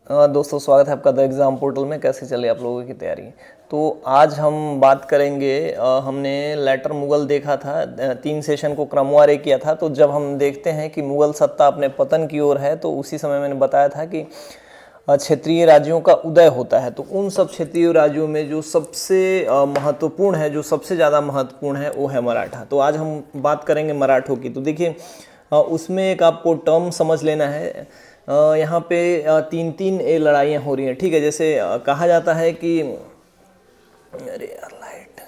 दोस्तों, स्वागत है आपका द एग्ज़ाम पोर्टल में। कैसे चले आप लोगों की तैयारी? तो आज हम बात करेंगे, हमने लेटर मुग़ल देखा था, 3 सेशन को क्रमवार किया था। तो जब हम देखते हैं कि मुग़ल सत्ता अपने पतन की ओर है, तो उसी समय मैंने बताया था कि क्षेत्रीय राज्यों का उदय होता है। तो उन सब क्षेत्रीय राज्यों में जो सबसे महत्वपूर्ण है, जो सबसे ज़्यादा महत्वपूर्ण है, वो है मराठा। तो आज हम बात करेंगे मराठों की। तो देखिए, उसमें एक आपको टर्म समझ लेना है। यहाँ पे 3-3 लड़ाइयाँ हो रही हैं, ठीक है। जैसे कहा जाता है कि अरे यार लाइट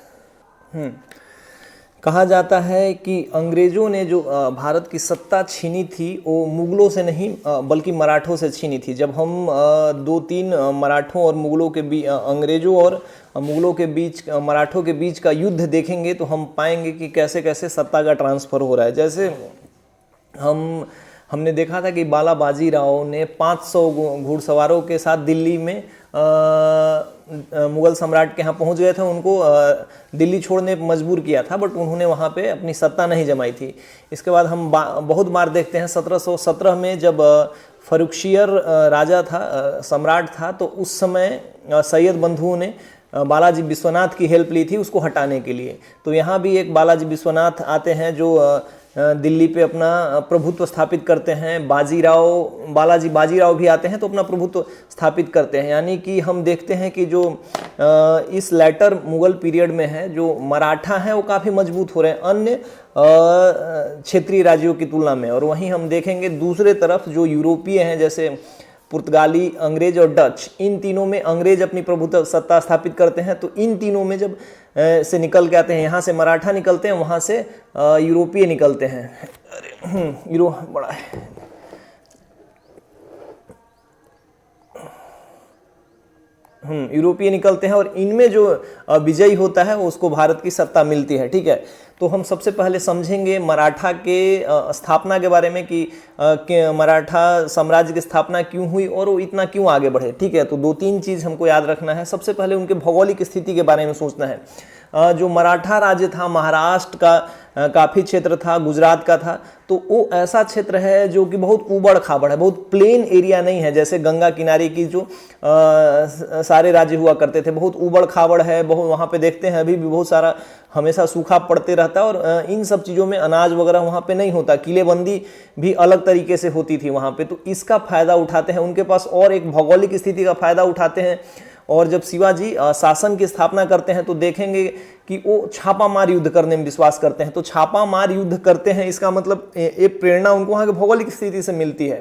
कहा जाता है कि अंग्रेज़ों ने जो भारत की सत्ता छीनी थी, वो मुग़लों से नहीं बल्कि मराठों से छीनी थी। जब हम 2-3 मराठों और मुग़लों के बीच, अंग्रेज़ों और मुग़लों के बीच, मराठों के बीच का युद्ध देखेंगे, तो हम पाएंगे कि कैसे कैसे सत्ता का ट्रांसफ़र हो रहा है। जैसे हमने देखा था कि बाला बाजीराव ने 500 घुड़सवारों के साथ दिल्ली में मुग़ल सम्राट के यहाँ पहुँच गए थे। उनको दिल्ली छोड़ने पर मजबूर किया था, बट उन्होंने वहाँ पे अपनी सत्ता नहीं जमाई थी। इसके बाद हम बहुत बार देखते हैं 1717 में जब फर्रुखशियर राजा था, सम्राट था, तो उस समय सैयद बंधुओं ने बालाजी विश्वनाथ की हेल्प ली थी उसको हटाने के लिए। तो यहाँ भी एक बालाजी विश्वनाथ आते हैं जो दिल्ली पे अपना प्रभुत्व स्थापित करते हैं। बालाजी बाजीराव भी आते हैं तो अपना प्रभुत्व स्थापित करते हैं। यानी कि हम देखते हैं कि जो इस लेटर मुग़ल पीरियड में है, जो मराठा हैं वो काफ़ी मजबूत हो रहे हैं अन्य क्षेत्रीय राज्यों की तुलना में। और वहीं हम देखेंगे दूसरे तरफ जो यूरोपीय हैं, जैसे पुर्तगाली, अंग्रेज और डच, इन तीनों में अंग्रेज अपनी प्रभुत्व सत्ता स्थापित करते हैं। तो इन तीनों में जब से निकल के आते हैं, यहाँ से मराठा निकलते हैं, वहाँ से यूरोपीय निकलते हैं। अरे यूरो बड़ा है। यूरोपीय निकलते हैं और इनमें जो विजयी होता है उसको भारत की सत्ता मिलती है, ठीक है। तो हम सबसे पहले समझेंगे मराठा के स्थापना के बारे में कि मराठा साम्राज्य की स्थापना क्यों हुई और वो इतना क्यों आगे बढ़े, ठीक है। तो 2-3 चीज़ हमको याद रखना है। सबसे पहले उनके भौगोलिक स्थिति के बारे में सोचना है। जो मराठा राज्य था, महाराष्ट्र का काफ़ी क्षेत्र था, गुजरात का था। तो वो ऐसा क्षेत्र है जो कि बहुत ऊबड़ खाबड़ है, बहुत प्लेन एरिया नहीं है। जैसे गंगा किनारे की जो सारे राज्य हुआ करते थे, बहुत ऊबड़ खाबड़ है। बहुत वहाँ पे देखते हैं अभी भी बहुत सारा हमेशा सूखा पड़ते रहता है और इन सब चीज़ों में अनाज वगैरह वहाँ पे नहीं होता। किलेबंदी भी अलग तरीके से होती थी वहाँ पे। तो इसका फ़ायदा उठाते हैं, उनके पास और एक भौगोलिक स्थिति का फ़ायदा उठाते हैं। और जब शिवाजी शासन की स्थापना करते हैं तो देखेंगे कि वो छापामार युद्ध करने में विश्वास करते हैं। तो छापामार युद्ध करते हैं, इसका मतलब ये प्रेरणा उनको वहाँ की भौगोलिक स्थिति से मिलती है।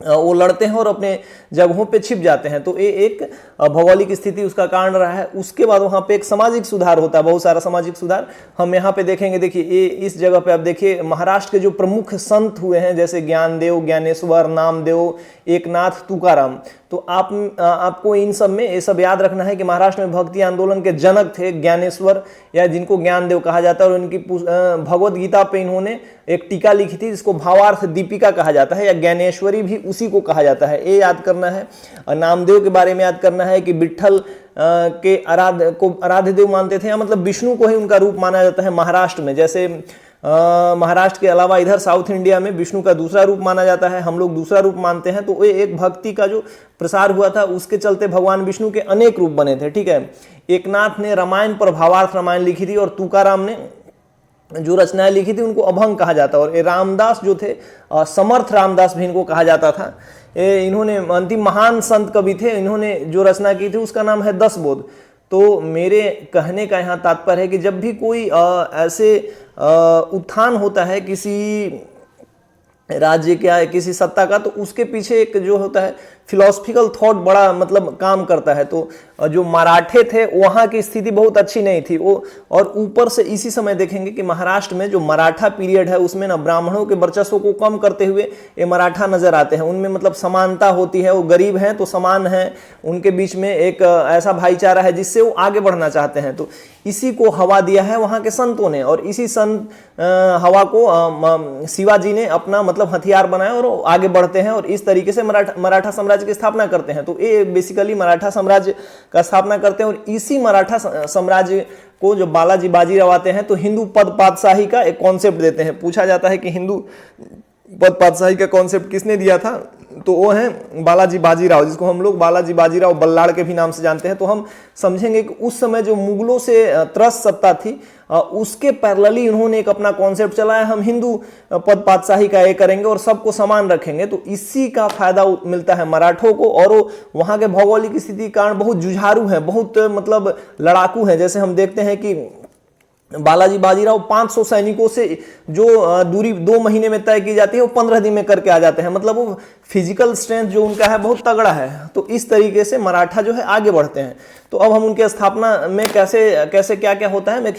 वो लड़ते हैं और अपने जगहों पे छिप जाते हैं। तो ये एक भौगोलिक स्थिति उसका कारण रहा है। उसके बाद वहाँ पे एक सामाजिक सुधार होता है, बहुत सारा सामाजिक सुधार हम यहाँ पे देखेंगे। देखिए, ये इस जगह पे आप देखिए महाराष्ट्र के जो प्रमुख संत हुए हैं, जैसे ज्ञानदेव, ज्ञानेश्वर, नामदेव, एकनाथ, तुकाराम। तो आपको इन सब में ये सब याद रखना है कि महाराष्ट्र में भक्ति आंदोलन के जनक थे ज्ञानेश्वर, या जिनको ज्ञानदेव कहा जाता है। और उनकी भगवद गीता पे इन्होंने एक टीका लिखी थी जिसको भावार्थ दीपिका कहा जाता है, या ज्ञानेश्वरी भी उसी को कहा जाता है। ये याद करना है। और नामदेव के बारे में याद करना है कि विट्ठल के आराध्य देव मानते थे, या मतलब विष्णु को ही उनका रूप माना जाता है महाराष्ट्र में। जैसे महाराष्ट्र के अलावा इधर साउथ इंडिया में विष्णु का दूसरा रूप माना जाता है, हम लोग दूसरा रूप मानते हैं। तो ये एक भक्ति का जो प्रसार हुआ था, उसके चलते भगवान विष्णु के अनेक रूप बने थे, ठीक है। एकनाथ ने रामायण पर भावार्थ रामायण लिखी थी, और तुकाराम ने जो रचनाएं लिखी थी उनको अभंग कहा जाता है। और रामदास जो थे, समर्थ रामदास भी इनको कहा जाता था। इन्होंने अंतिम महान संत कवि थे। इन्होंने जो रचना की थी उसका नाम है 10 बोध। तो मेरे कहने का यहाँ तात्पर्य है कि जब भी कोई ऐसे उत्थान होता है किसी राज्य का, किसी सत्ता का, तो उसके पीछे एक जो होता है फिलोसफिकल थॉट बड़ा मतलब काम करता है। तो जो मराठे थे वहाँ की स्थिति बहुत अच्छी नहीं थी वो। और ऊपर से इसी समय देखेंगे कि महाराष्ट्र में जो मराठा पीरियड है उसमें ना ब्राह्मणों के वर्चस्व को कम करते हुए ये मराठा नजर आते हैं। उनमें मतलब समानता होती है, वो गरीब हैं तो समान हैं, उनके बीच में एक ऐसा भाईचारा है जिससे वो आगे बढ़ना चाहते हैं। तो इसी को हवा दिया है वहाँ के संतों ने, और इसी संत हवा को शिवाजी ने अपना मतलब हथियार बनाया और आगे बढ़ते हैं और इस तरीके से मराठा साम्राज्य की स्थापना करते हैं। तो ये बेसिकली मराठा साम्राज्य का स्थापना करते हैं। और इसी मराठा साम्राज्य को जो बालाजी बाजीराव आते हैं तो हिंदू पद पातशाही का एक कॉन्सेप्ट देते हैं। पूछा जाता है कि हिंदू पद पातशाही का कॉन्सेप्ट किसने दिया था? तो वो है बालाजी बाजीराव, जिसको हम लोग बालाजी बाजीराव बल्लाड़ के भी नाम से जानते हैं। तो हम समझेंगे कि उस समय जो मुगलों से त्रस्त सत्ता थी उसके पैरेलली उन्होंने एक अपना कॉन्सेप्ट चलाया, हम हिंदू पद पातशाही का ये करेंगे और सबको समान रखेंगे। तो इसी का फायदा मिलता है मराठों को, और वो वहाँ के भौगोलिक स्थिति के कारण बहुत जुझारू हैं, बहुत मतलब लड़ाकू हैं। जैसे हम देखते हैं कि बालाजी बाजीराव 500 सैनिकों से जो दूरी 2 महीने में तय की जाती है वो 15 दिन में करके आ जाते हैं। मतलब वो फिजिकल स्ट्रेंथ जो उनका है बहुत तगड़ा है। तो इस तरीके से मराठा जो है आगे बढ़ते हैं। तो अब हम उनके स्थापना में कैसे क्या क्या होता है, मैं एक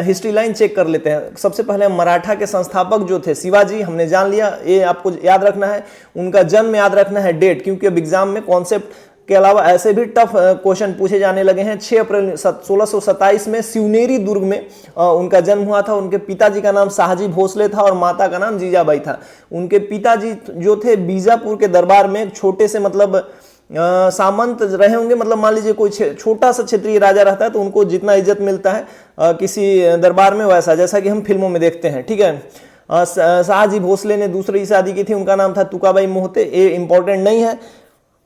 हिस्ट्री लाइन चेक कर लेते हैं। सबसे पहले मराठा के संस्थापक जो थे शिवाजी, हमने जान लिया, ये आपको याद रखना है। उनका जन्म याद रखना है, डेट, क्योंकि अब एग्जाम में कॉन्सेप्ट के अलावा ऐसे भी टफ क्वेश्चन पूछे जाने लगे हैं। 6 अप्रैल 1627 में शिवनेरी दुर्ग में उनका जन्म हुआ था। उनके पिताजी का नाम शाहजी भोसले था और माता का नाम जीजाबाई था। उनके पिताजी जो थे बीजापुर के दरबार में एक छोटे से मतलब सामंत रहे होंगे। मतलब मान लीजिए कोई छोटा सा क्षेत्रीय राजा रहता है तो उनको जितना इज्जत मिलता है किसी दरबार में, वैसा जैसा कि हम फिल्मों में देखते हैं, ठीक है। शाहजी भोसले ने दूसरी शादी की थी, उनका नाम था तुकाबाई मोहते, ये इंपॉर्टेंट नहीं है।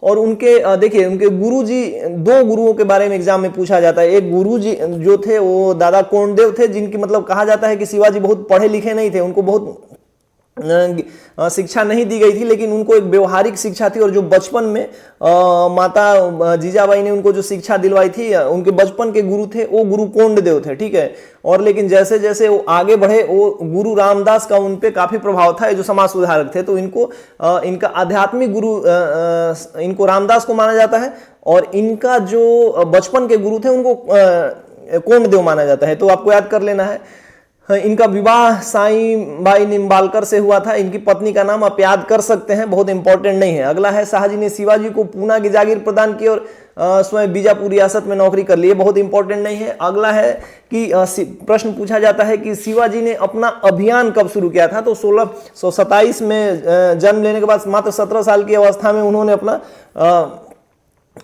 और उनके देखिए उनके गुरुजी, 2 गुरुओं के बारे में एग्जाम में पूछा जाता है। एक गुरुजी जो थे वो दादा कोंडदेव थे, जिनकी मतलब कहा जाता है कि शिवाजी बहुत पढ़े लिखे नहीं थे, उनको बहुत शिक्षा नहीं दी गई थी, लेकिन उनको एक व्यवहारिक शिक्षा थी। और जो बचपन में माता जीजाबाई ने उनको जो शिक्षा दिलवाई थी, उनके बचपन के गुरु थे वो गुरु कोंडदेव थे, ठीक है। और लेकिन जैसे जैसे वो आगे बढ़े, वो गुरु रामदास का उन पे काफी प्रभाव था, जो समाज सुधारक थे। तो इनको इनका आध्यात्मिक गुरु इनको रामदास को माना जाता है, और इनका जो बचपन के गुरु थे उनको कोंडदेव माना जाता है। तो आपको याद कर लेना है। इनका विवाह साईं बाई निम्बालकर से हुआ था। इनकी पत्नी का नाम आप याद कर सकते हैं, बहुत इंपॉर्टेंट नहीं है। अगला है शाहजी ने शिवाजी को पूना की जागीर प्रदान की और स्वयं बीजापुर रियासत में नौकरी कर ली, बहुत इंपॉर्टेंट नहीं है। अगला है कि प्रश्न पूछा जाता है कि शिवाजी ने अपना अभियान कब शुरू किया था? तो 1627 में जन्म लेने के बाद मात्र 17 साल की अवस्था में उन्होंने अपना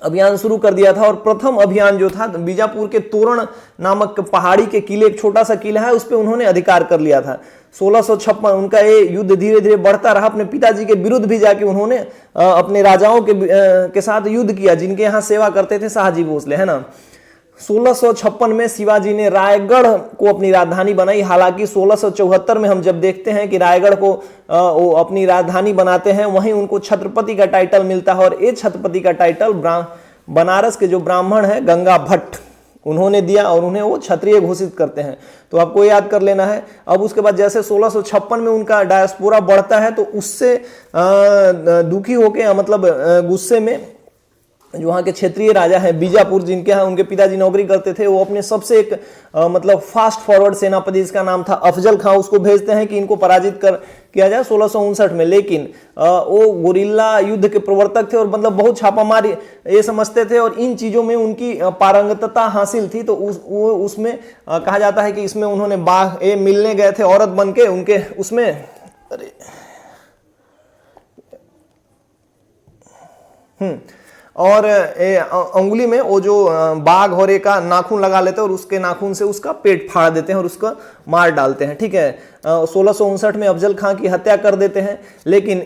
अभियान शुरू कर दिया था। और प्रथम अभियान जो था बीजापुर के तोरण नामक पहाड़ी के किले, एक छोटा सा किला है, उस पर उन्होंने अधिकार कर लिया था। 1656 उनका ये युद्ध धीरे धीरे बढ़ता रहा। अपने पिताजी के विरुद्ध भी जाके उन्होंने अपने राजाओं के साथ युद्ध किया, जिनके यहाँ सेवा करते थे शाहजी भोसले, है ना। 1656 में शिवाजी ने रायगढ़ को अपनी राजधानी बनाई। हालांकि 1674 में हम जब देखते हैं कि रायगढ़ को वो अपनी राजधानी बनाते हैं, वहीं उनको छत्रपति का टाइटल मिलता है। और ये छत्रपति का टाइटल बनारस के जो ब्राह्मण है गंगा भट्ट, उन्होंने दिया और उन्हें वो क्षत्रिय घोषित करते हैं। तो आपको याद कर लेना है। अब उसके बाद जैसे 1656 में उनका डायस्पोरा बढ़ता है, तो उससे दुखी होकर मतलब गुस्से में जो वहाँ के क्षेत्रीय राजा हैं बीजापुर, जिनके यहाँ उनके पिताजी नौकरी करते थे, वो अपने सबसे एक मतलब फास्ट फॉरवर्ड सेनापति, जिसका नाम था अफजल खां, उसको भेजते हैं कि इनको पराजित किया जाए 1659 में। लेकिन वो गोरिल्ला युद्ध के प्रवर्तक थे और मतलब बहुत छापामार ये समझते थे, और इन चीज़ों में उनकी पारंगतता हासिल थी। तो उसमें कहा जाता है कि इसमें उन्होंने बाघ मिलने गए थे औरत बन के, उनके उसमें अरे और अंगुली में वो जो बाघ और का नाखून लगा लेते हैं और उसके नाखून से उसका पेट फाड़ देते हैं और उसका मार डालते हैं, ठीक है। 1659 में अफजल खां की हत्या कर देते हैं। लेकिन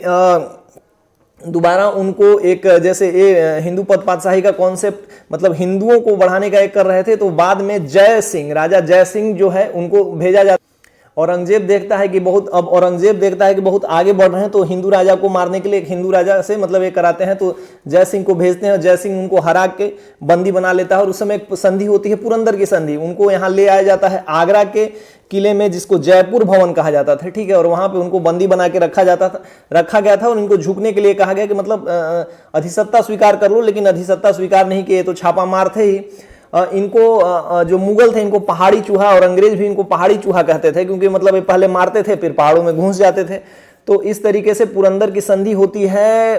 दोबारा उनको एक जैसे ये हिंदू पद पातशाही का कॉन्सेप्ट मतलब हिंदुओं को बढ़ाने का एक कर रहे थे, तो बाद में जय सिंह, राजा जय सिंह जो है उनको भेजा जाता। औरंगजेब देखता है कि बहुत आगे बढ़ रहे हैं, तो हिंदू राजा को मारने के लिए एक हिंदू राजा से मतलब ये कराते हैं। तो जय सिंह को भेजते हैं और जय सिंह उनको हरा के बंदी बना लेता है। और उस समय एक संधि होती है, पुरंदर की संधि, उनको यहाँ ले आया जाता है आगरा के किले में, जिसको जयपुर भवन कहा जाता था, ठीक है। और वहां पे उनको बंदी बना के रखा गया था और इनको झुकने के लिए कहा गया कि मतलब अधिसत्ता स्वीकार कर लो, लेकिन अधिसत्ता स्वीकार नहीं किए, तो छापा मार थे ही। इनको जो मुगल थे इनको पहाड़ी चूहा, और अंग्रेज भी इनको पहाड़ी चूहा कहते थे, क्योंकि मतलब ये पहले मारते थे फिर पहाड़ों में घुस जाते थे। तो इस तरीके से पुरंदर की संधि होती है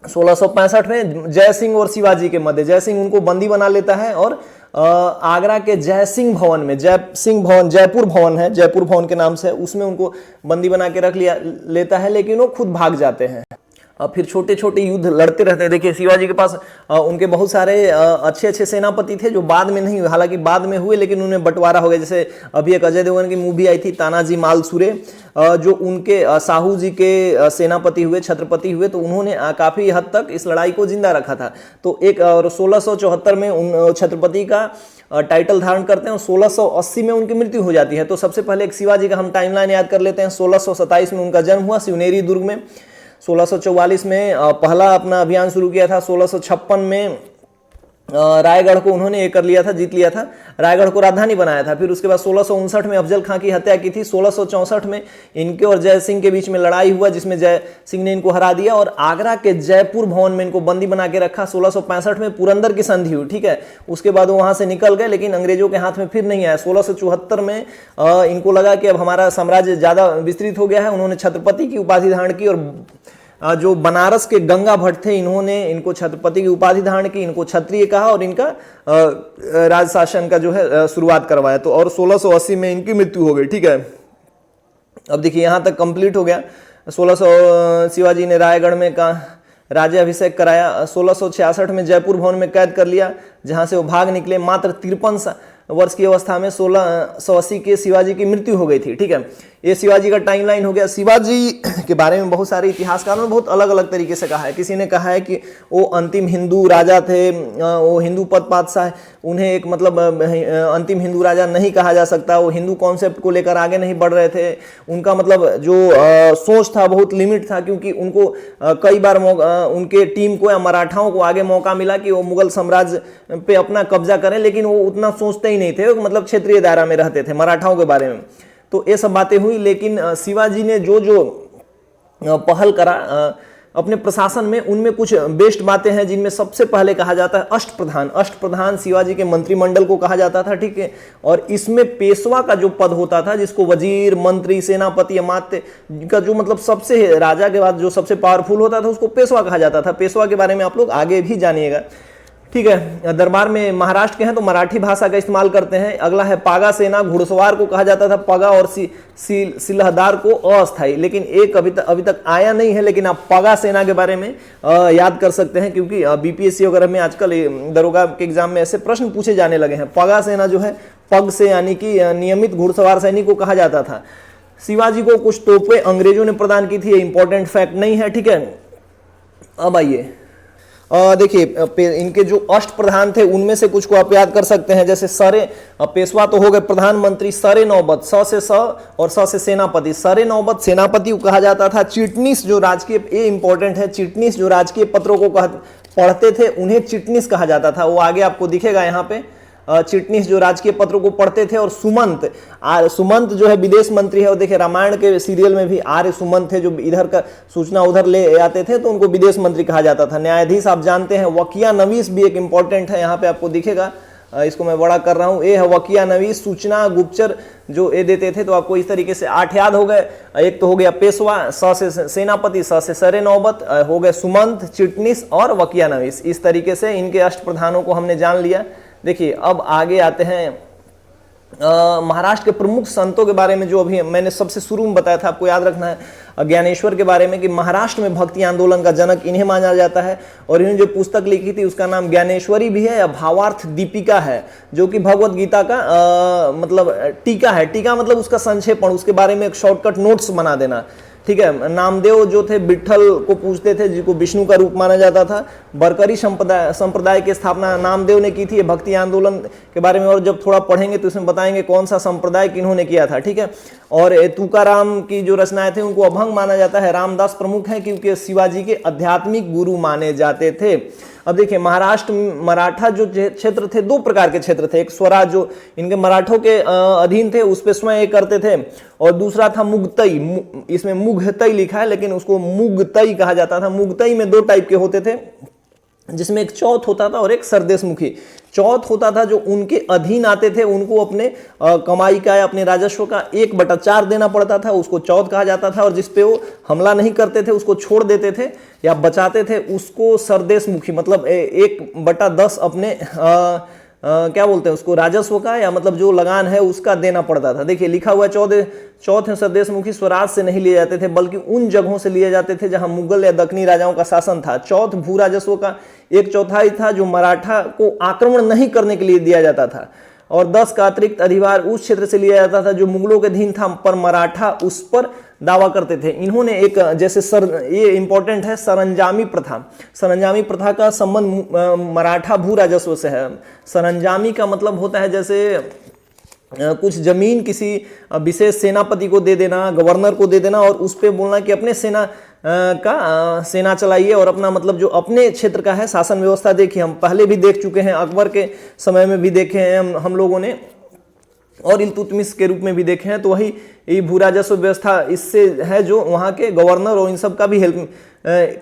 1665 में जय सिंह और शिवाजी के मध्य। जय सिंह उनको बंदी बना लेता है और आगरा के जय सिंह भवन में, जयपुर भवन है, जयपुर भवन के नाम से, उसमें उनको बंदी बना के रख लेता है, लेकिन वो खुद भाग जाते हैं। फिर छोटे छोटे युद्ध लड़ते रहते हैं। देखिए शिवाजी के पास उनके बहुत सारे अच्छे अच्छे सेनापति थे जो बाद में नहीं हुए, हालांकि बाद में हुए लेकिन उन्हें बंटवारा हो गया। जैसे अभी एक अजय देवगन की मूवी आई थी तानाजी मालसुरे, जो उनके साहू जी के सेनापति हुए, छत्रपति हुए, तो उन्होंने काफी हद तक इस लड़ाई को जिंदा रखा था। तो एक 1674 में उन छत्रपति का टाइटल धारण करते हैं और 1680 में उनकी मृत्यु हो जाती है। तो सबसे पहले एक शिवाजी का हम टाइमलाइन याद कर लेते हैं। 1627 में उनका जन्म हुआ शिवनेरी दुर्ग में। 1644 में पहला अपना अभियान शुरू किया था। 1656 में रायगढ़ को उन्होंने ये कर लिया था, जीत लिया था, रायगढ़ को राजधानी बनाया था। फिर उसके बाद 1659 में अफजल खां की हत्या की थी। 1664 में इनके और जय सिंह के बीच में लड़ाई हुआ जिसमें जय सिंह ने इनको हरा दिया और आगरा के जयपुर भवन में इनको बंदी बना के रखा। 1665 में पुरंदर की संधि हुई, ठीक है। उसके बाद वो वहां से निकल गए लेकिन अंग्रेजों के हाथ में फिर नहीं आया। 1674 में इनको लगा कि अब हमारा साम्राज्य ज्यादा विस्तृत हो गया है, उन्होंने छत्रपति की उपाधि धारण की और जो बनारस के गंगा भट्ट थे इन्होंने इनको छत्रपति की उपाधि धारण की, इनको क्षत्रिय कहा और इनका राज शासन का जो है शुरुआत करवाया। तो और 1680 में इनकी मृत्यु हो गई, ठीक है। अब देखिए यहां तक कंप्लीट हो गया। 1600 शिवाजी ने रायगढ़ में का राज्याभिषेक कराया। 1666 में जयपुर भवन में कैद कर लिया जहां से वो भाग निकले। मात्र 53 वर्ष की अवस्था में 1680 के शिवाजी की मृत्यु हो गई थी, ठीक है। ये शिवाजी का टाइमलाइन हो गया। शिवाजी के बारे में बहुत सारे इतिहासकारों ने बहुत अलग अलग तरीके से कहा है। किसी ने कहा है कि वो अंतिम हिंदू राजा थे, वो हिंदू पद बादशाह, उन्हें एक मतलब अंतिम हिंदू राजा नहीं कहा जा सकता, वो हिंदू कॉन्सेप्ट को लेकर आगे नहीं बढ़ रहे थे। उनका मतलब जो सोच था बहुत लिमिट था, क्योंकि उनको कई बार उनके टीम को या मराठाओं को आगे मौका मिला कि वो मुगल साम्राज्य पे अपना कब्जा करें, लेकिन वो उतना सोचते ही नहीं थे, मतलब क्षेत्रीय दायरा में रहते थे मराठाओं के बारे में। तो ये सब बातें हुई, लेकिन शिवाजी ने जो जो पहल करा अपने प्रशासन में, उनमें कुछ बेस्ट बातें हैं जिनमें सबसे पहले कहा जाता है अष्टप्रधान। अष्टप्रधान शिवाजी के मंत्रिमंडल को कहा जाता था, ठीक है। और इसमें पेशवा का जो पद होता था, जिसको वजीर, मंत्री, सेनापति, अमात्य का जो मतलब सबसे राजा के बाद जो सबसे पावरफुल होता था उसको पेशवा कहा जाता था। पेशवा के बारे में आप लोग आगे भी जानिएगा, ठीक है। दरबार में महाराष्ट्र के हैं तो मराठी भाषा का इस्तेमाल करते हैं। अगला है पागा सेना। घुड़सवार को कहा जाता था पगा और सिलहदार को अस्थाई, लेकिन एक अभी तक आया नहीं है, लेकिन आप पगा सेना के बारे में याद कर सकते हैं क्योंकि बीपीएससी वगैरह में आजकल दरोगा के एग्जाम में ऐसे प्रश्न पूछे जाने लगे हैं। पगा सेना जो है पग से यानी कि नियमित घुड़सवार सैनिक को कहा जाता था। शिवाजी को कुछ तोपें अंग्रेजों ने प्रदान की थी, ये इंपॉर्टेंट फैक्ट नहीं है, ठीक है। अब आइए देखिए इनके जो अष्ट प्रधान थे उनमें से कुछ को आप याद कर सकते हैं। जैसे सरे पेशवा तो हो गए प्रधानमंत्री, सरे नौबत, स से स और स से सेनापति। सरे नौबत सेनापति को कहा जाता था। चिटनीस जो राजकीय, ये इंपॉर्टेंट है, चिटनीस जो राजकीय पत्रों को पढ़ते थे उन्हें चिटनीस कहा जाता था। वो आगे आपको दिखेगा यहाँ पे। चिटनीस जो राजकीय पत्रों को पढ़ते थे। और सुमंत, सुमंत जो है विदेश मंत्री है। और देखिए रामायण के सीरियल में भी आर्य सुमंत थे जो इधर का सूचना उधर ले आते थे, तो उनको विदेश मंत्री कहा जाता था। न्यायाधीश आप जानते हैं। वकिया नवीस भी एक इंपॉर्टेंट है, यहाँ पे आपको दिखेगा, इसको मैं बड़ा कर रहा हूँ। ये है वकिया नवीस, सूचना गुप्तचर जो ये देते थे। तो आपको इस तरीके से 8 याद हो गए। एक तो हो गया पेशवा, स से सेनापति, स से सरे नौबत, हो गए सुमंत, चिटनीस और वकिया नवीस। इस तरीके से इनके अष्ट प्रधानों को हमने जान लिया। देखिए अब आगे आते हैं महाराष्ट्र के प्रमुख संतों के बारे में, जो अभी मैंने सबसे शुरू में बताया था, आपको याद रखना है ज्ञानेश्वर के बारे में, कि महाराष्ट्र में भक्ति आंदोलन का जनक इन्हें माना जाता है। और इन्होंने जो पुस्तक लिखी थी उसका नाम ज्ञानेश्वरी भी है या भावार्थ दीपिका है, जो कि भगवत गीता का मतलब टीका है। टीका मतलब उसका संक्षेपण, उसके बारे में एक शॉर्टकट नोट्स बना देना, ठीक है। नामदेव जो थे विट्ठल को पूजते थे, जिसको विष्णु का रूप माना जाता था। बरकरी संप्रदाय की स्थापना नामदेव ने की थी। भक्ति आंदोलन के बारे में और जब थोड़ा पढ़ेंगे तो इसमें बताएंगे कौन सा संप्रदाय किन्होंने किया था, ठीक है। और तुकाराम की जो रचनाएं थे उनको अभंग माना जाता है। रामदास प्रमुख है क्योंकि शिवाजी के आध्यात्मिक गुरु माने जाते थे। अब देखिए महाराष्ट्र मराठा जो क्षेत्र थे, 2 प्रकार के क्षेत्र थे। एक स्वराज जो इनके मराठों के अधीन थे, उस पे स्वयं एक करते थे। और दूसरा था मुगतई, इसमें मुगतई लिखा है लेकिन उसको मुगतई कहा जाता था। मुगतई में 2 टाइप के होते थे, जिसमें एक चौथ होता था और एक सरदेशमुखी। चौथ होता था जो उनके अधीन आते थे, उनको अपने कमाई का या अपने राजस्व का 1/4 देना पड़ता था, उसको चौथ कहा जाता था। और जिसपे वो हमला नहीं करते थे, उसको छोड़ देते थे या बचाते थे, उसको सरदेशमुखी मतलब 1/10 अपने क्या बोलते हैं उसको, राजस्व का या मतलब जो लगान है उसका देना पड़ता था। देखिए लिखा हुआ चौथे स्वदेशमुखी स्वराज से नहीं लिए जाते थे, बल्कि उन जगहों से लिए जाते थे जहां मुगल या दक्षिणी राजाओं का शासन था। चौथ भू राजस्व का 1/4 था जो मराठा को आक्रमण नहीं करने के लिए दिया जाता था, और 10 का अतिरिक्त अधिभार उस क्षेत्र से लिया जाता था जो मुगलों के अधीन था, पर मराठा उस पर दावा करते थे। इन्होंने एक जैसे ये इंपॉर्टेंट है, सरंजामी प्रथा। सरंजामी प्रथा का संबंध मराठा भू राजस्व से है। सरंजामी का मतलब होता है जैसे कुछ जमीन किसी विशेष सेनापति को दे देना, गवर्नर को दे देना, और उस पे बोलना कि अपने सेना चलाइए और अपना मतलब जो अपने क्षेत्र का है शासन व्यवस्था देखिए। हम पहले भी देख चुके हैं, अकबर के समय में भी देखे हैं हम लोगों ने, और इल्तुतमिश के रूप में भी देखे हैं। तो वही भू राजस्व व्यवस्था इससे है जो वहाँ के गवर्नर और इन सब का भी हेल्प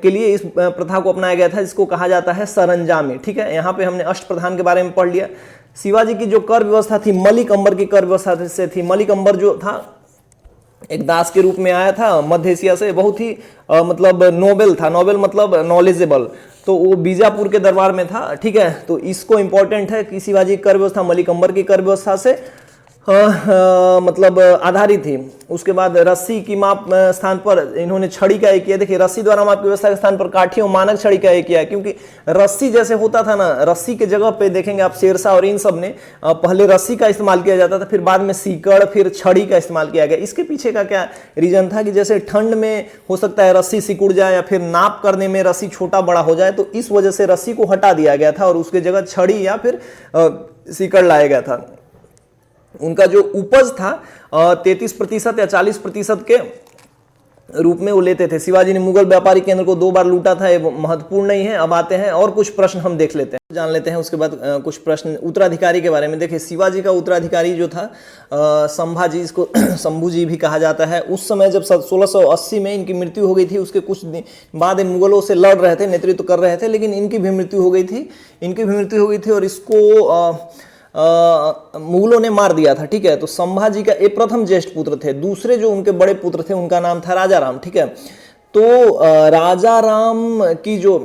के लिए इस प्रथा को अपनाया गया था, जिसको कहा जाता है सरंजामी। ठीक है, यहाँ पे हमने अष्टप्रधान के बारे में पढ़ लिया। शिवाजी की जो कर व्यवस्था थी मलिक अंबर की कर व्यवस्था से थी। मलिक अंबर जो था एक दास के रूप में आया था मध्य एशिया से, बहुत ही मतलब नोबेल था। नोबेल मतलब नॉलेजेबल। तो वो बीजापुर के दरबार में था। ठीक है, तो इसको इंपॉर्टेंट है कि शिवाजी की कर व्यवस्था मलिक अंबर की कर व्यवस्था से मतलब आधारित थी। उसके बाद रस्सी की माप स्थान पर इन्होंने छड़ी का एक किया। देखिए रस्सी द्वारा माप की व्यवस्था के स्थान पर काठी और मानक छड़ी का एक किया है, क्योंकि रस्सी जैसे होता था ना, रस्सी के जगह पे देखेंगे आप शेरशाह और इन सब ने पहले रस्सी का इस्तेमाल किया जाता था, फिर बाद में सीकड़, फिर छड़ी का इस्तेमाल किया गया। इसके पीछे का क्या रीजन था कि जैसे ठंड में हो सकता है रस्सी सिकुड़ जाए या फिर नाप करने में रस्सी छोटा बड़ा हो जाए, तो इस वजह से रस्सी को हटा दिया गया था और उसके जगह छड़ी या फिर सीकड़ लाया गया था। उनका जो उपज था 33% या 40% के रूप में वो लेते थे। शिवाजी ने मुगल व्यापारी केंद्र को 2 बार लूटा था, ये महत्वपूर्ण नहीं है। अब आते हैं और कुछ प्रश्न हम देख लेते हैं, जान लेते हैं। उसके बाद कुछ प्रश्न उत्तराधिकारी के बारे में। देखिए शिवाजी का उत्तराधिकारी जो था संभाजी, इसको शंभू जी भी कहा जाता है। उस समय जब 1680 में इनकी मृत्यु हो गई थी, उसके कुछ दिन बाद मुगलों से लड़ रहे थे, नेतृत्व कर रहे थे, लेकिन इनकी भी मृत्यु हो गई थी और इसको मुगलों ने मार दिया था। ठीक है, तो संभाजी का ये प्रथम ज्येष्ठ पुत्र थे। दूसरे जो उनके बड़े पुत्र थे उनका नाम था राजा राम। ठीक है, तो राजा राम की जो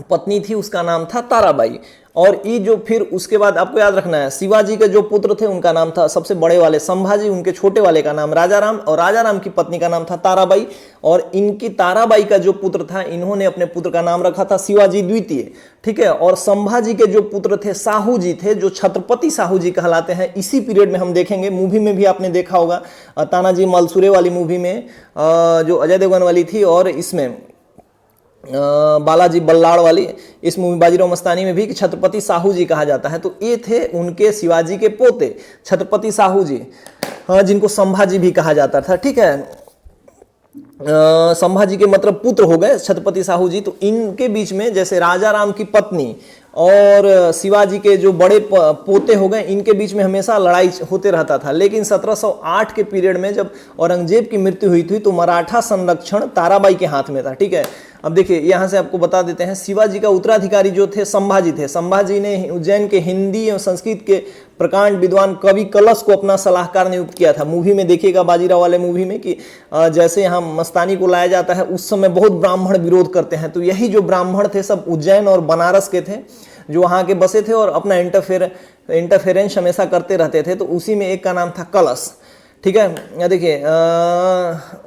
पत्नी थी उसका नाम था ताराबाई, और ये जो फिर उसके बाद आपको याद रखना है, शिवाजी के जो पुत्र थे उनका नाम था सबसे बड़े वाले संभाजी, उनके छोटे वाले का नाम राजा राम, और राजा राम की पत्नी का नाम था ताराबाई। और इनकी ताराबाई का जो पुत्र था, इन्होंने अपने पुत्र का नाम रखा था शिवाजी द्वितीय। ठीक है, और संभाजी के जो पुत्र थे साहू जी थे, जो छत्रपति साहू जी कहलाते हैं। इसी पीरियड में हम देखेंगे, मूवी में भी आपने देखा होगा, तानाजी मालसुरे वाली मूवी में जो अजय देवगन वाली थी, और इसमें बालाजी बल्लाड़ वाली इस मूवी बाजीराव मस्तानी में भी छत्रपति साहू जी कहा जाता है। तो ये थे उनके शिवाजी के पोते छत्रपति साहू जी, जिनको संभाजी भी कहा जाता था। ठीक है, संभाजी के मतलब पुत्र हो गए छत्रपति साहू जी। तो इनके बीच में जैसे राजा राम की पत्नी और शिवाजी के जो बड़े पोते हो गए, इनके बीच में हमेशा लड़ाई होते रहता था। लेकिन 1708 के पीरियड में जब औरंगजेब की मृत्यु हुई थी, तो मराठा संरक्षण ताराबाई के हाथ में था। ठीक है, अब देखिए यहाँ से आपको बता देते हैं, शिवाजी का उत्तराधिकारी जो थे संभाजी थे। संभाजी ने उज्जैन के हिंदी एवं संस्कृत के प्रकांड विद्वान कवि कलश को अपना सलाहकार नियुक्त किया था। मूवी में देखिएगा, बाजीराव वाले मूवी में, कि जैसे यहाँ मस्तानी को लाया जाता है, उस समय बहुत ब्राह्मण विरोध करते हैं। तो यही जो ब्राह्मण थे सब उज्जैन और बनारस के थे, जो वहाँ के बसे थे और अपना इंटरफेरेंस हमेशा करते रहते थे। तो उसी में एक का नाम था कलश। ठीक है, देखिए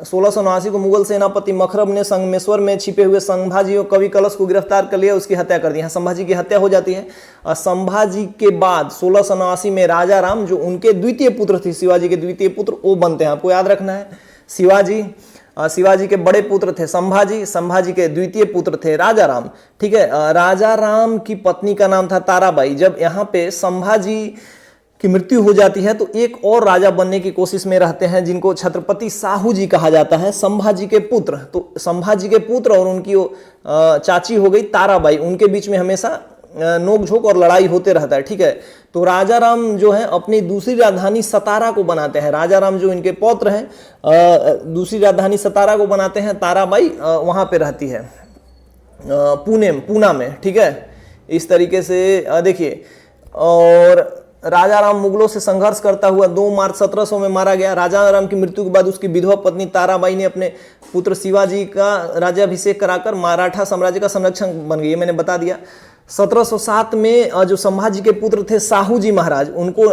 1679 को मुगल सेनापति मखरब ने संगमेश्वर में छिपे हुए संभाजी और कवि कलश को गिरफ्तार कर लिया, उसकी हत्या कर दी। संभाजी की हत्या हो जाती है। संभाजी के बाद 1679 में राजा राम, जो उनके द्वितीय पुत्र थे, शिवाजी के द्वितीय पुत्र, वो बनते हैं। आपको याद रखना है, शिवाजी के बड़े पुत्र थे संभाजी, संभाजी के द्वितीय पुत्र थे राजा राम। ठीक है, राजा राम की पत्नी का नाम था ताराबाई। जब यहाँ पे संभाजी की मृत्यु हो जाती है, तो एक और राजा बनने की कोशिश में रहते हैं, जिनको छत्रपति साहू जी कहा जाता है, संभाजी के पुत्र। तो संभाजी के पुत्र और उनकी चाची हो गई ताराबाई, उनके बीच में हमेशा नोकझोंक और लड़ाई होते रहता है। ठीक है, तो राजा राम जो है अपनी दूसरी राजधानी सतारा को बनाते हैं। राजा राम जो इनके पौत्र हैं, दूसरी राजधानी सतारा को बनाते हैं। ताराबाई वहां पे रहती है पूना में। ठीक है, इस तरीके से देखिए, और राजा राम मुगलों से संघर्ष करता हुआ 2 मार्च 1700 में मारा गया। राजा राम की मृत्यु के बाद उसकी विधवा पत्नी ताराबाई ने अपने पुत्र शिवाजी का राज्याभिषेक कराकर मराठा साम्राज्य का संरक्षक बन गई, ये मैंने बता दिया। 1707 में जो संभाजी के पुत्र थे साहू जी महाराज, उनको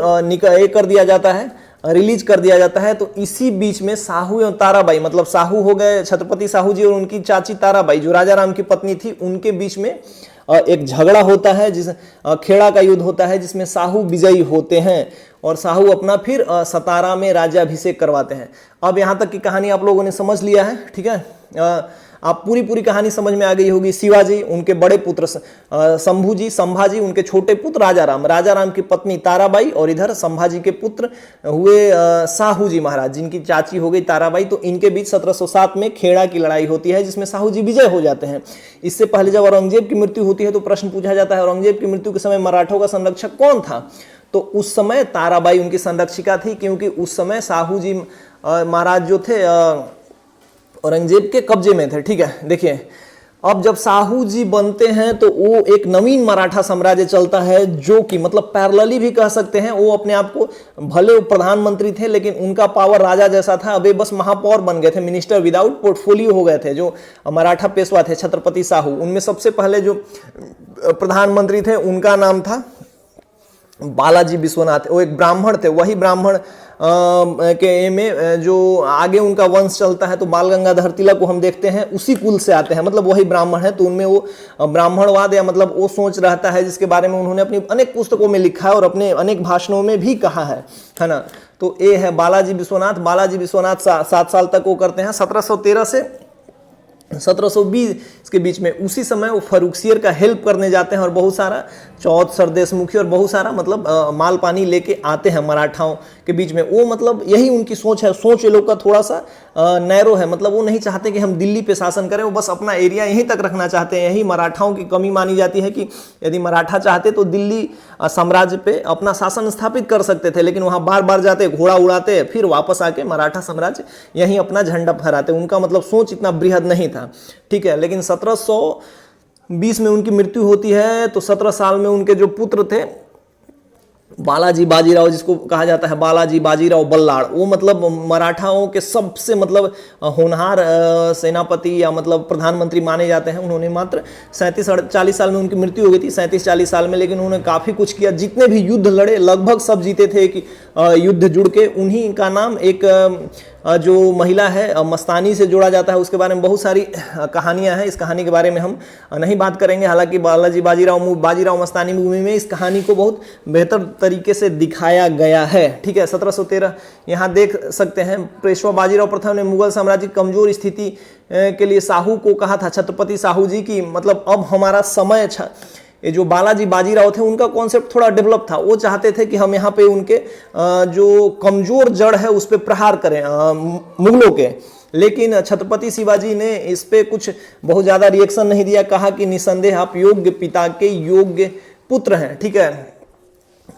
कर दिया जाता है, रिलीज कर दिया जाता है। तो इसी बीच में साहू और ताराबाई, मतलब साहू हो गए छत्रपति साहू जी और उनकी चाची ताराबाई जो राजा राम की पत्नी थी, उनके बीच में एक झगड़ा होता है, जिस खेड़ा का युद्ध होता है, जिसमें साहू विजयी होते हैं और साहू अपना फिर सतारा में राज्याभिषेक करवाते हैं। अब यहाँ तक की कहानी आप लोगों ने समझ लिया है, ठीक है। आप पूरी कहानी समझ में आ गई होगी। शिवाजी, उनके बड़े पुत्र संभाजी, उनके छोटे पुत्र राजा राम की पत्नी ताराबाई और इधर संभाजी के पुत्र हुए साहू जी महाराज, जिनकी चाची हो गई ताराबाई। तो इनके बीच 1707 में खेड़ा की लड़ाई होती है, जिसमें साहू जी विजय हो जाते हैं। इससे पहले जब औरंगजेब की मृत्यु होती है तो प्रश्न पूछा जाता है, औरंगजेब की मृत्यु के समय मराठों का संरक्षक कौन था? तो उस समय ताराबाई उनकी संरक्षिका थी, क्योंकि उस समय साहू जी महाराज जो थे औरंगजेब के कब्जे में थे, ठीक है। देखिए, अब जब साहू जी बनते हैं तो वो एक नवीन मराठा साम्राज्य चलता है, जो कि मतलब पैरेलली भी कह सकते हैं। वो अपने आप को, भले वो प्रधानमंत्री थे लेकिन उनका पावर राजा जैसा था। अब ये बस महापौर बन गए थे, मिनिस्टर विदाउट पोर्टफोलियो हो गए थे, जो मराठा पेशवा थे छत्रपति साहू। उनमें सबसे पहले जो प्रधानमंत्री थे उनका नाम था बालाजी विश्वनाथ। वो एक ब्राह्मण थे, वही ब्राह्मण के में जो आगे उनका वंश चलता है, तो बाल गंगाधर तिलक को हम देखते हैं उसी कुल से आते हैं, मतलब वही ब्राह्मण है। तो उनमें वो ब्राह्मणवाद या मतलब वो सोच रहता है, जिसके बारे में उन्होंने अपनी अनेक पुस्तकों में लिखा है और अपने अनेक भाषणों में भी कहा है ना। तो ये है बालाजी विश्वनाथ 7 साल तक वो करते हैं, 1713 से 1720 के बीच में। उसी समय वो फर्रुखसियर का हेल्प करने जाते हैं और बहुत सारा चौथ सरदेश मुखी और बहुत सारा मतलब माल पानी लेके आते हैं मराठाओं के बीच में। वो मतलब यही उनकी सोच है। सोच ये लोग का थोड़ा सा नैरो है, मतलब वो नहीं चाहते कि हम दिल्ली पे शासन करें, वो बस अपना एरिया यहीं तक रखना चाहते हैं। यही मराठाओं की कमी मानी जाती है कि यदि मराठा चाहते तो दिल्ली साम्राज्य पे अपना शासन स्थापित कर सकते थे, लेकिन वहाँ बार बार जाते, घोड़ा उड़ाते, फिर वापस आके मराठा साम्राज्य यहीं अपना झंडा फहराते। उनका मतलब सोच इतना बृहद नहीं था, ठीक है। लेकिन 1720 में उनकी मृत्यु होती है, तो 17 साल में उनके जो पुत्र थे बालाजी बाजीराव, जिसको कहा जाता है बालाजी बाजीराव बल्लाड़, वो मतलब मराठाओं के सबसे मतलब होनहार सेनापति या मतलब प्रधानमंत्री माने जाते हैं। उन्होंने मात्र 37-40 साल में उनकी मृत्यु हो गई थी, 37-40 साल में, लेकिन उन्होंने काफ़ी कुछ किया। जितने भी युद्ध लड़े लगभग सब जीते थे कि युद्ध जुड़ के। उन्हीं का नाम एक जो महिला है मस्तानी से जोड़ा जाता है, उसके बारे में बहुत सारी कहानियां हैं। इस कहानी के बारे में हम नहीं बात करेंगे, हालांकि बालाजी बाजीराव मस्तानी मूवी में इस कहानी को बहुत बेहतर तरीके से दिखाया गया है, ठीक है। 1713 यहाँ देख सकते हैं। पेशवा बाजीराव प्रथम ने मुगल साम्राज्य की कमजोर स्थिति के लिए साहू को कहा था, छत्रपति साहू जी की मतलब अब हमारा समय ये जो बालाजी बाजीराव थे उनका कॉन्सेप्ट थोड़ा डेवलप था। वो चाहते थे कि हम यहाँ पे उनके जो कमजोर जड़ है उस पर प्रहार करें मुगलों के, लेकिन छत्रपति शिवाजी ने इस पे कुछ बहुत ज़्यादा रिएक्शन नहीं दिया। कहा कि निसंदेह आप योग्य पिता के योग्य पुत्र हैं, ठीक है।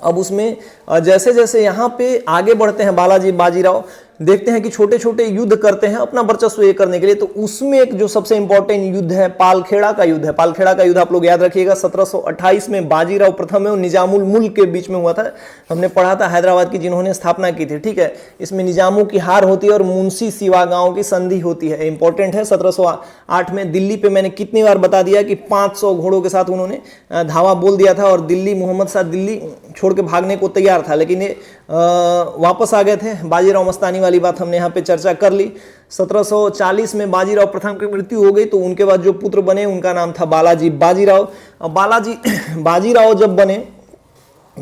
अब उसमें जैसे जैसे यहाँ पे आगे बढ़ते हैं बालाजी बाजीराव, देखते हैं कि छोटे छोटे युद्ध करते हैं अपना वर्चस्व ये करने के लिए। तो उसमें एक जो सबसे इंपॉर्टेंट युद्ध है पालखेड़ा का युद्ध है। पालखेड़ा का युद्ध आप लोग याद रखिएगा, 1728 में बाजीराव प्रथम और निजामुल मुल्क के बीच में हुआ था। हमने पढ़ा था हैदराबाद की जिन्होंने स्थापना की थी, ठीक है। इसमें निजामों की हार होती है और मुंशी सिवागांव की संधि होती है, इंपॉर्टेंट है। 1708 में दिल्ली पे मैंने कितनी बार बता दिया कि 500 घोड़ों के साथ उन्होंने धावा बोल दिया था और दिल्ली मोहम्मद शाह दिल्ली छोड़ के भागने को तैयार था, लेकिन ये वापस आ गए थे। बाजीराव मस्तानी वाली बात हमने यहाँ पे चर्चा कर ली। 1740 में बाजीराव प्रथम की मृत्यु हो गई, तो उनके बाद जो पुत्र बने उनका नाम था बालाजी बाजीराव। बालाजी बाजीराव जब बने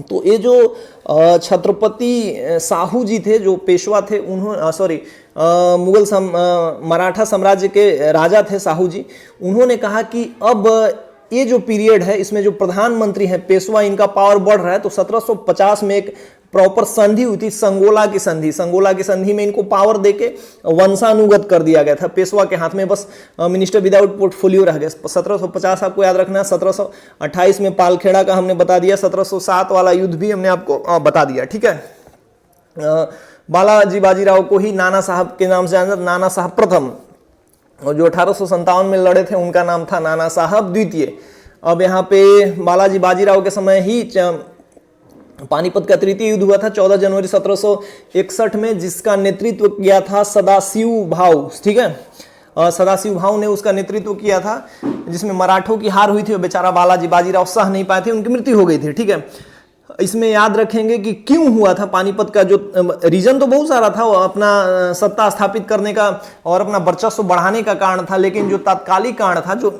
तो ये जो छत्रपति साहू जी थे जो पेशवा थे, उन्होंने मराठा साम्राज्य के राजा थे साहू जी, उन्होंने कहा कि अब ये जो पीरियड है इसमें जो प्रधानमंत्री हैं पेशवा, इनका पावर बढ़ रहा है। तो 1750 में एक प्रॉपर संधि हुई थी, संगोला की संधि में इनको पावर देके वंशानुगत कर दिया गया था। पेशवा के हाथ में बस मिनिस्टर विदाउट पोर्टफोलियो रह गया। 1750 आपको याद रखना है। 1728 में पालखेड़ा का हमने बता दिया। 1707 वाला युद्ध भी हमने आपको बता दिया, ठीक है। बालाजी बाजीराव को ही नाना साहब के नाम से जानते, नाना साहब प्रथम, और जो 1857 में लड़े थे उनका नाम था नाना साहब द्वितीय। अब यहाँ पे बालाजी बाजीराव के समय ही पानीपत का तृतीय युद्ध हुआ था 14 जनवरी 1761 में, जिसका नेतृत्व किया था सदाशिव भाव, ठीक है। सदाशिव भाव ने उसका नेतृत्व किया था, जिसमें मराठों की हार हुई थी और बेचारा बालाजी बाजीराव सह नहीं पाए थे, उनकी मृत्यु हो गई थी, ठीक है। इसमें याद रखेंगे कि क्यों हुआ था पानीपत का, जो रीजन तो बहुत सारा था, वो अपना सत्ता स्थापित करने का और अपना वर्चस्व बढ़ाने का कारण था, लेकिन जो तात्कालिक कारण था, जो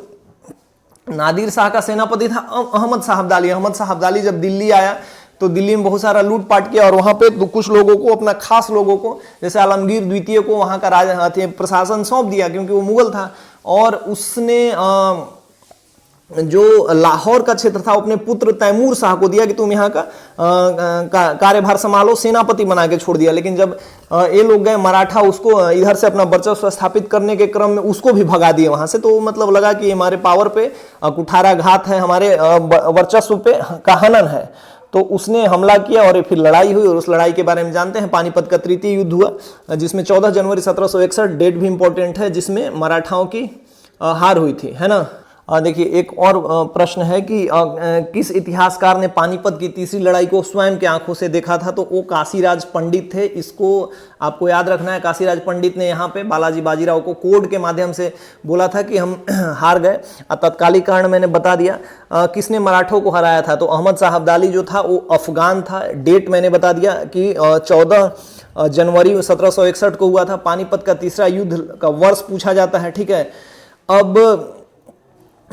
नादिर शाह का सेनापति था अहमद शाह अब्दाली, अहमद शाह अब्दाली जब दिल्ली आया तो दिल्ली में बहुत सारा लूटपाट किया और वहां पे कुछ लोगों को, अपना खास लोगों को, जैसे आलमगीर द्वितीय को वहां का प्रशासन सौंप दिया, क्योंकि वो मुगल था, और उसने जो लाहौर का क्षेत्र था अपने पुत्र तैमूर शाह को दिया कि तुम यहाँ का कार्यभार संभालो, सेनापति बना के छोड़ दिया। लेकिन जब ये लोग गए मराठा, उसको इधर से अपना वर्चस्व स्थापित करने के क्रम में उसको भी भगा दिए वहां से, तो मतलब लगा कि हमारे पावर पे कुठाराघात है, हमारे वर्चस्व पे का हनन है, तो उसने हमला किया और फिर लड़ाई हुई, और उस लड़ाई के बारे में जानते हैं। पानीपत का तृतीय युद्ध हुआ, जिसमें 14 जनवरी 1761, डेट भी इंपॉर्टेंट है, जिसमें मराठाओं की हार हुई थी, है ना। देखिए एक और प्रश्न है कि किस इतिहासकार ने पानीपत की तीसरी लड़ाई को स्वयं की आंखों से देखा था, तो वो काशीराज पंडित थे। इसको आपको याद रखना है। काशीराज पंडित ने यहाँ पे बालाजी बाजीराव को कोड के माध्यम से बोला था कि हम हार गए। तत्कालिक कारण मैंने बता दिया। किसने मराठों को हराया था, तो अहमद शाह अब्दाली जो था वो अफगान था। डेट मैंने बता दिया कि 14 जनवरी 1761 को हुआ था। पानीपत का तीसरा युद्ध का वर्ष पूछा जाता है, ठीक है। अब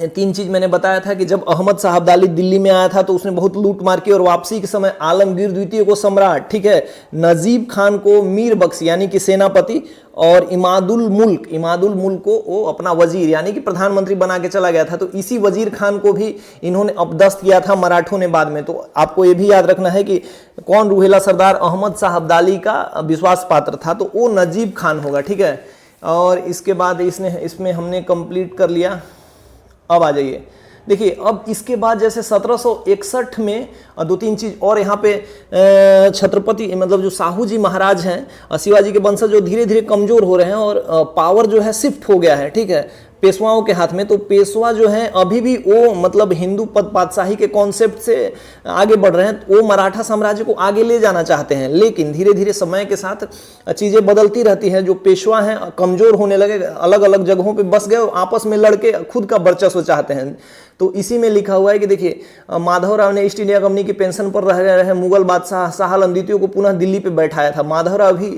तीन चीज मैंने बताया था कि जब अहमद शाह अब्दाली दिल्ली में आया था तो उसने बहुत लूट मार की, और वापसी के समय आलमगीर द्वितीय को सम्राट, ठीक है, नजीब खान को मीर बख्श यानी कि सेनापति, और इमादुल मुल्क को वो अपना वजीर यानी कि प्रधानमंत्री बना के चला गया था। तो इसी वजीर खान को भी इन्होंने अपदस्थ किया था मराठों ने बाद में। तो आपको ये भी याद रखना है कि कौन रूहेला सरदार अहमद शाह अब्दाली का विश्वास पात्र था, तो वो नजीब खान होगा, ठीक है। और इसके बाद इसमें हमने कंप्लीट कर लिया। अब आ जाइए, देखिए अब इसके बाद जैसे 1761 में दो तीन चीज और यहाँ पे छत्रपति मतलब जो साहू जी महाराज हैं, शिवाजी के वंशज जो धीरे धीरे कमजोर हो रहे हैं और पावर जो है शिफ्ट हो गया है, ठीक है, पेशवाओं के हाथ में। तो पेशवा जो है अभी भी वो मतलब हिंदू पद पातशाही के कॉन्सेप्ट से आगे बढ़ रहे हैं, वो मराठा साम्राज्य को आगे ले जाना चाहते हैं। लेकिन धीरे धीरे समय के साथ चीजें बदलती रहती हैं। जो पेशवा हैं कमजोर होने लगे, अलग अलग जगहों पे बस गए, आपस में लड़के खुद का वर्चस्व चाहते हैं। तो इसी में लिखा हुआ है कि देखिए माधवराव ने ईस्ट इंडिया कंपनी की पेंशन पर रह रहे मुगल बादशाह शाह आलम द्वितीय को पुनः दिल्ली पे बैठाया था। माधवराव भी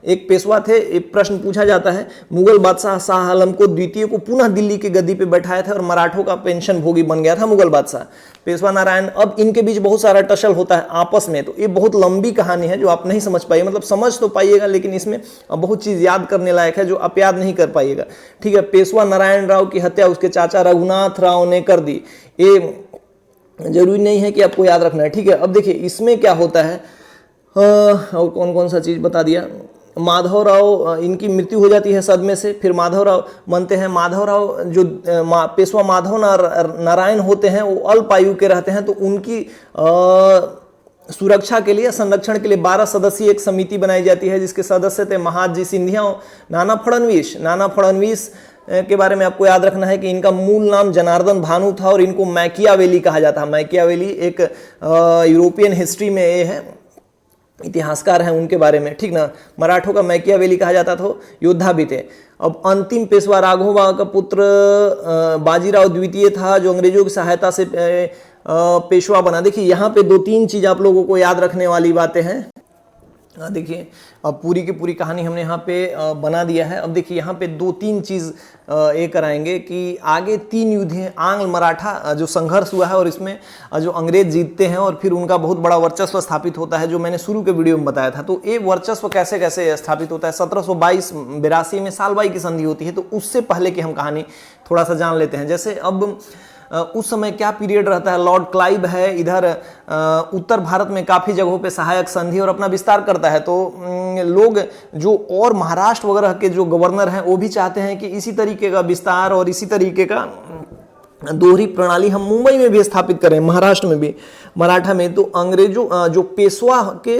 एक पेशवा थे। एक प्रश्न पूछा जाता है, मुगल बादशाह शाह आलम को द्वितीय को पुनः दिल्ली की गद्दी पे बैठाया था और मराठों का पेंशन भोगी बन गया था मुगल बादशाह पेशवा नारायण। अब इनके बीच बहुत सारा टसल होता है आपस में। तो ये बहुत लंबी कहानी है जो आप नहीं समझ पाइए, मतलब समझ तो पाइएगा लेकिन इसमें बहुत चीज याद करने लायक है जो आप याद नहीं कर पाइएगा, ठीक है। पेशवा नारायण राव की हत्या उसके चाचा रघुनाथ राव ने कर दी। ये जरूरी नहीं है कि आपको याद रखना है, ठीक है। अब देखिए इसमें क्या होता है, और कौन कौन सा चीज बता दिया। माधवराव इनकी मृत्यु हो जाती है सदमे से। फिर माधवराव बनते हैं। माधवराव जो पेशवा माधव नारायण होते हैं वो अल्प आयु के रहते हैं, तो उनकी सुरक्षा के लिए, संरक्षण के लिए 12 सदस्यीय एक समिति बनाई जाती है जिसके सदस्य थे महादजी सिंधिया, नाना फड़नवीस के बारे में आपको याद रखना है कि इनका मूल नाम जनार्दन भानु था और इनको मैकियावेली कहा जाता है। मैकियावेली एक यूरोपियन हिस्ट्री में ये है, इतिहासकार हैं उनके बारे में, ठीक ना। मराठों का मैकियावेली कहा जाता था, योद्धा भी थे। अब अंतिम पेशवा राघोबा का पुत्र बाजीराव द्वितीय था जो अंग्रेजों की सहायता से पेशवा बना। देखिए यहाँ पे दो तीन चीज आप लोगों को याद रखने वाली बातें हैं। देखिए अब पूरी की पूरी कहानी हमने यहाँ पे बना दिया है। अब देखिए यहाँ पे दो तीन चीज ये कराएंगे कि आगे 3 युद्ध हैं आंग्ल मराठा जो संघर्ष हुआ है और इसमें जो अंग्रेज जीतते हैं और फिर उनका बहुत बड़ा वर्चस्व स्थापित होता है, जो मैंने शुरू के वीडियो में बताया था। तो ये वर्चस्व कैसे कैसे स्थापित होता है। 1782 में सालबाई की संधि होती है, तो उससे पहले की हम कहानी थोड़ा सा जान लेते हैं। जैसे अब उस समय क्या पीरियड रहता है, लॉर्ड क्लाइव है इधर उत्तर भारत में काफ़ी जगहों पे सहायक संधि और अपना विस्तार करता है। तो लोग जो और महाराष्ट्र वगैरह के जो गवर्नर हैं वो भी चाहते हैं कि इसी तरीके का विस्तार और इसी तरीके का दोहरी प्रणाली हम मुंबई में भी स्थापित करें, महाराष्ट्र में भी, मराठा में, तो अंग्रेजों जो पेशवा के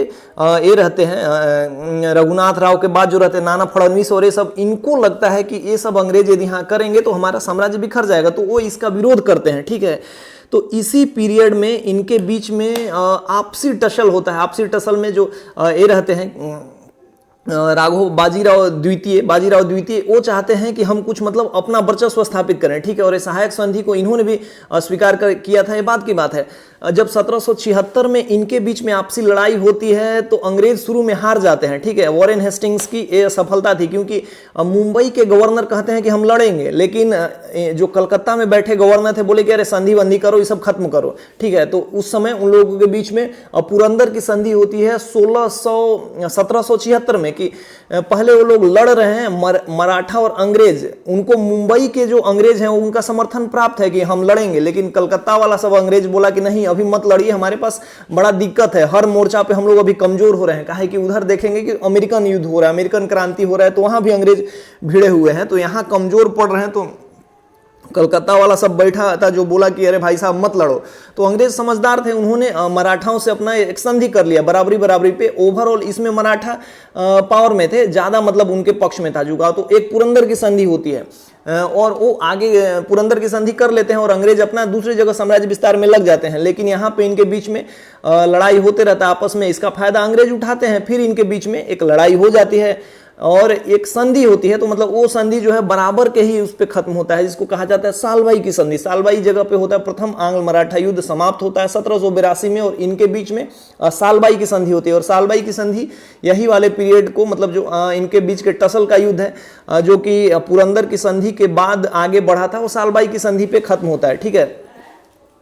ये रहते हैं, रघुनाथ राव के बाद जो रहते हैं नाना फडणवीस और ये सब, इनको लगता है कि ये सब अंग्रेज यदि यहाँ करेंगे तो हमारा साम्राज्य बिखर जाएगा, तो वो इसका विरोध करते हैं, ठीक है। तो इसी पीरियड में इनके बीच में आपसी टसल होता है। आपसी टसल में जो ये रहते हैं बाजीराव द्वितीय वो चाहते हैं कि हम कुछ मतलब अपना वर्चस्व स्थापित करें, ठीक है। और ये सहायक संधि को इन्होंने भी स्वीकार किया था। ये बात की बात है, जब 1776 में इनके बीच में आपसी लड़ाई होती है तो अंग्रेज शुरू में हार जाते हैं, ठीक है। वॉरेन हेस्टिंग्स की ये सफलता थी, क्योंकि मुंबई के गवर्नर कहते हैं कि हम लड़ेंगे, लेकिन जो कलकत्ता में बैठे गवर्नर थे बोले कि अरे संधि वंधि करो, ये सब खत्म करो, ठीक है। तो उस समय उन लोगों के बीच में पुरंदर की संधि होती है 1776 में, कि पहले वो लोग लड़ रहे हैं, मराठा और अंग्रेज, उनको मुंबई के जो अंग्रेज हैं उनका समर्थन प्राप्त है कि हम लड़ेंगे, लेकिन कलकत्ता वाला सब अंग्रेज बोला कि नहीं अभी मत लड़िए, हमारे पास बड़ा दिक्कत है, हर मोर्चा पे हम लोग अभी कमजोर हो रहे हैं। कहा है कि उधर देखेंगे कि अमेरिकन युद्ध हो रहा है, अमेरिकन क्रांति हो रहा है, तो वहां भी अंग्रेज भिड़े हुए हैं, तो यहाँ कमजोर पड़ रहे हैं। तो कलकत्ता वाला सब बैठा था जो बोला कि अरे भाई साहब मत लड़ो। तो अंग्रेज समझदार थे, उन्होंने मराठाओं से अपना एक संधि कर लिया बराबरी पे। ओवरऑल इसमें मराठा पावर में थे, ज्यादा मतलब उनके पक्ष में था झुकाव। तो एक पुरंदर की संधि होती है और वो आगे पुरंदर की संधि कर लेते हैं और अंग्रेज अपना दूसरी जगह साम्राज्य विस्तार में लग जाते हैं। लेकिन यहाँ पे इनके बीच में लड़ाई होते रहता है आपस में, इसका फायदा अंग्रेज उठाते हैं। फिर इनके बीच में एक लड़ाई हो जाती है और एक संधि होती है, तो मतलब वो संधि जो है बराबर के ही उस पर खत्म होता है, जिसको कहा जाता है सालबाई की संधि। सालबाई जगह पे होता है प्रथम आंग्ल मराठा युद्ध समाप्त होता है 1782 में, और इनके बीच में सालबाई की संधि होती है। और सालबाई की संधि यही वाले पीरियड को, मतलब जो इनके बीच के टसल का युद्ध है जो कि पुरंदर की संधि के बाद आगे बढ़ा था, वो सालबाई की संधि पे खत्म होता है, ठीक है।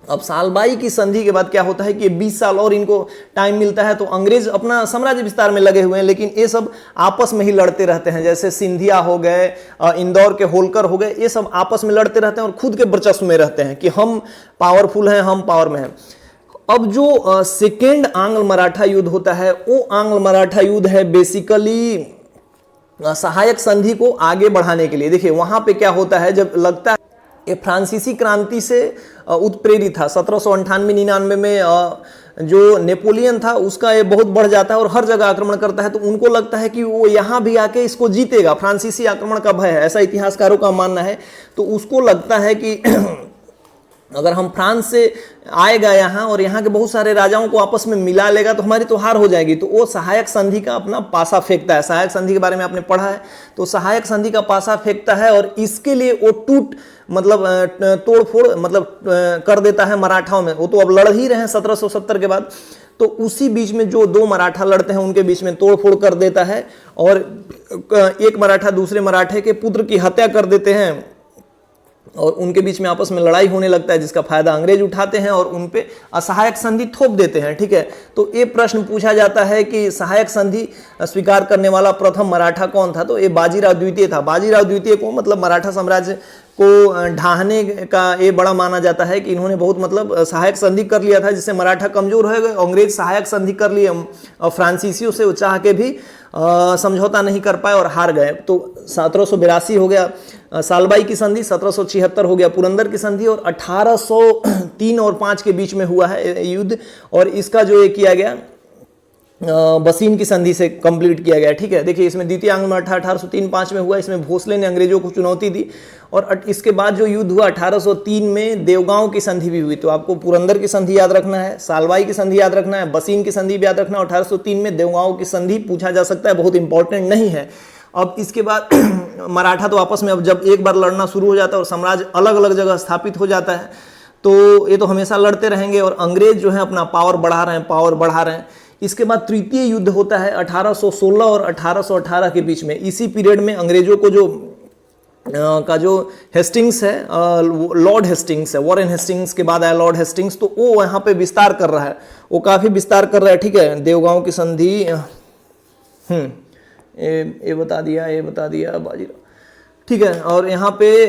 अब सालबाई की संधि के बाद क्या होता है कि 20 साल और इनको टाइम मिलता है, तो अंग्रेज अपना साम्राज्य विस्तार में लगे हुए हैं, लेकिन ये सब आपस में ही लड़ते रहते हैं। जैसे सिंधिया हो गए, इंदौर के होलकर हो गए, ये सब आपस में लड़ते रहते हैं और खुद के वर्चस्व में रहते हैं कि हम पावरफुल हैं, हम पावर में हैं। अब जो सेकेंड आंग्ल मराठा युद्ध होता है, वो आंग्ल मराठा युद्ध है बेसिकली सहायक संधि को आगे बढ़ाने के लिए। देखिए वहां पे क्या होता है, जब लगता है ये फ्रांसीसी क्रांति से उत्प्रेरित था। 1798-99 में जो नेपोलियन था उसका ये बहुत बढ़ जाता है और हर जगह आक्रमण करता है, तो उनको लगता है कि वो यहाँ भी आके इसको जीतेगा, फ्रांसीसी आक्रमण का भय है, ऐसा इतिहासकारों का मानना है। तो उसको लगता है कि अगर हम फ्रांस से आएगा यहाँ और यहाँ के बहुत सारे राजाओं को आपस में मिला लेगा तो हमारी तो हार हो जाएगी। तो वो सहायक संधि का अपना पासा फेंकता है। सहायक संधि के बारे में आपने पढ़ा है, तो सहायक संधि का पासा फेंकता है और इसके लिए वो तोड़ फोड़ मतलब कर देता है मराठाओं में। वो तो अब लड़ ही रहे हैं 1770 के बाद, तो उसी बीच में जो दो मराठा लड़ते हैं उनके बीच में तोड़ फोड़ कर देता है और एक मराठा दूसरे मराठे के पुत्र की हत्या कर देते हैं और उनके बीच में आपस में लड़ाई होने लगता है, जिसका फायदा अंग्रेज उठाते हैं और उन पे असहायक संधि थोप देते हैं, ठीक है। तो ये प्रश्न पूछा जाता है कि सहायक संधि स्वीकार करने वाला प्रथम मराठा कौन था, तो ये बाजीराव द्वितीय था। बाजीराव द्वितीय को मतलब मराठा साम्राज्य को ढाहने का ये बड़ा माना जाता है कि इन्होंने बहुत मतलब सहायक संधि कर लिया था, जिससे मराठा कमजोर हो गए। अंग्रेज सहायक संधि कर लिए फ्रांसीसियों से, चाह के भी समझौता नहीं कर पाए और हार गए। तो 1782 हो गया सालबाई की संधि, 1776 हो गया पुरंदर की संधि, और 1803 और 5 के बीच में हुआ है युद्ध, और इसका जो ये किया गया बसीन की संधि से कंप्लीट किया गया, ठीक है। देखिए इसमें द्वितीय आंग्ल मराठा 1803-5 में हुआ, इसमें भोसले ने अंग्रेजों को चुनौती दी, और इसके बाद जो युद्ध हुआ 1803 में देवगांव की संधि भी हुई। तो आपको पुरंदर की संधि याद रखना है, सालबाई की संधि याद रखना है, बसीन की संधि भी याद रखना है, 1803 में देवगांव की संधि पूछा जा सकता है, बहुत इंपॉर्टेंट नहीं है। अब इसके बाद मराठा तो आपस में अब जब एक बार लड़ना शुरू हो जाता है और साम्राज्य अलग अलग जगह स्थापित हो जाता है, तो ये तो हमेशा लड़ते रहेंगे और अंग्रेज जो है अपना पावर बढ़ा रहे हैं। इसके बाद तृतीय युद्ध होता है 1816 और 1818 के बीच में। इसी पीरियड में अंग्रेजों को जो हेस्टिंग्स है, लॉर्ड हेस्टिंग्स है, वॉरेन हेस्टिंग्स के बाद आया लॉर्ड हेस्टिंग्स, तो वो यहाँ पे विस्तार कर रहा है, वो काफ़ी विस्तार कर रहा है, ठीक है। देवगांव की संधि ये बता दिया बाजीराव, ठीक है। और यहाँ पे